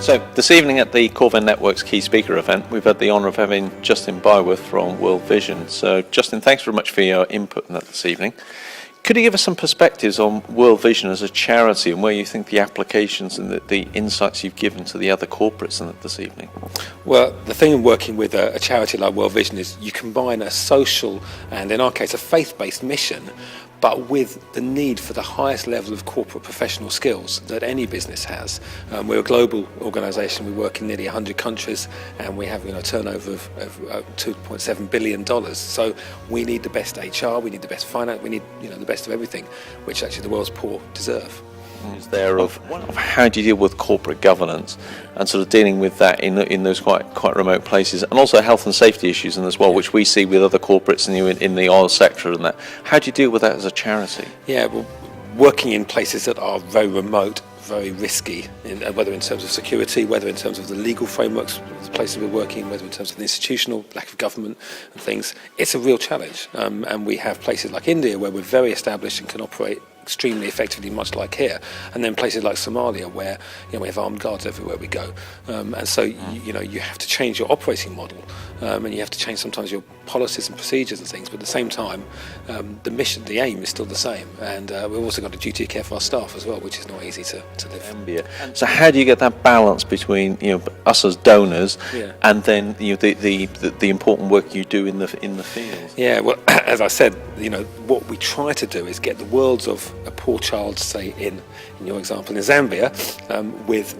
So this evening at the Corven Network's key speaker event, we've had the honour of having Justin Byworth from World Vision. So Justin, thanks very much for your input in that this evening. Could you give us some perspectives on World Vision as a charity and where you think the applications and the insights you've given to the other corporates in it this evening? Well, the thing in working with a charity like World Vision is you combine a social and, in our case, a faith-based mission, but with the need for the highest level of corporate professional skills that any business has. We're a global organisation. We work in nearly 100 countries, and we have a turnover of $2.7 billion. So we need the best HR, we need the best finance, we need the best of everything, which actually the world's poor deserve. Is there of how do you deal with corporate governance and sort of dealing with that in those quite remote places, and also health and safety issues as well, which we see with other corporates in the oil sector and that. How do you deal with that as a charity? Yeah, well, working in places that are very remote, very risky, whether in terms of security, whether in terms of the legal frameworks, the places we're working, whether in terms of the institutional lack of government and things, it's a real challenge. And we have places like India where we're very established and can operate extremely effectively, much like here, and then places like Somalia where we have armed guards everywhere we go, and so you have to change your operating model, and you have to change sometimes your policies and procedures and things, but at the same time the mission, the aim is still the same, and we've also got a duty of care for our staff as well, which is not easy to live. So how do you get that balance between us as donors and then the important work you do in the field? Yeah, well, as I said, what we try to do is get the worlds of a poor child, say in your example in Zambia, with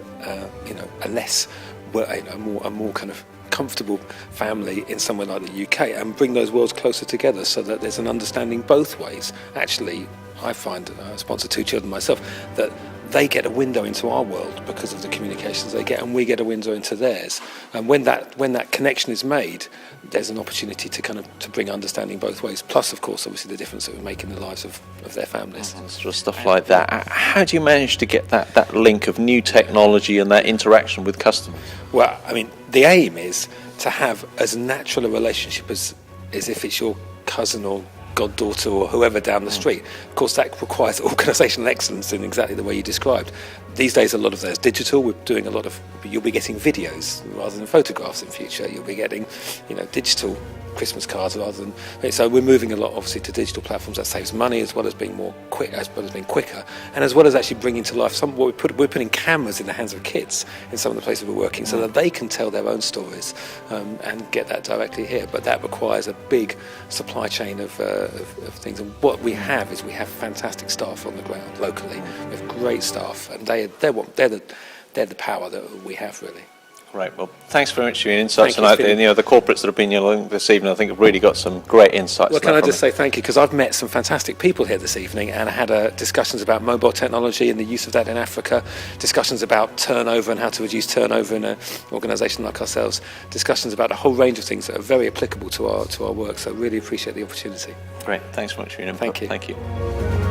a more kind of comfortable family in somewhere like the UK, and bring those worlds closer together so that there's an understanding both ways. Actually, I find, I sponsor 2 children myself, that they get a window into our world because of the communications they get, and we get a window into theirs. And when that connection is made, there's an opportunity to bring understanding both ways. Plus, of course, obviously the difference that we make in the lives of their families. Sort of stuff like that. How do you manage to get that link of new technology and that interaction with customers? Well, I mean, the aim is to have as natural a relationship as if it's your cousin or goddaughter or whoever down the street. Of course, that requires organisational excellence in exactly the way you described. These days, a lot of that is digital. We're doing a lot of. You'll be getting videos rather than photographs in future. You'll be getting, digital Christmas cards rather than. So we're moving a lot, obviously, to digital platforms. That saves money as well as being more quick, as well as being quicker, and as well as actually bringing to life some. We're putting cameras in the hands of kids in some of the places we're working, so that they can tell their own stories and get that directly here. But that requires a big supply chain of things. And what we have is we have fantastic staff on the ground locally. We have great staff, and they're the power that we have, really. Right. Well, thanks very much for your insights tonight. The corporates that have been along this evening, I think, have really got some great insights. Well, can I just say thank you, because I've met some fantastic people here this evening, and I had discussions about mobile technology and the use of that in Africa, discussions about turnover and how to reduce turnover in an organisation like ourselves, discussions about a whole range of things that are very applicable to our work. So I really appreciate the opportunity. Great. Thanks so much for your input. Thank you. Thank you.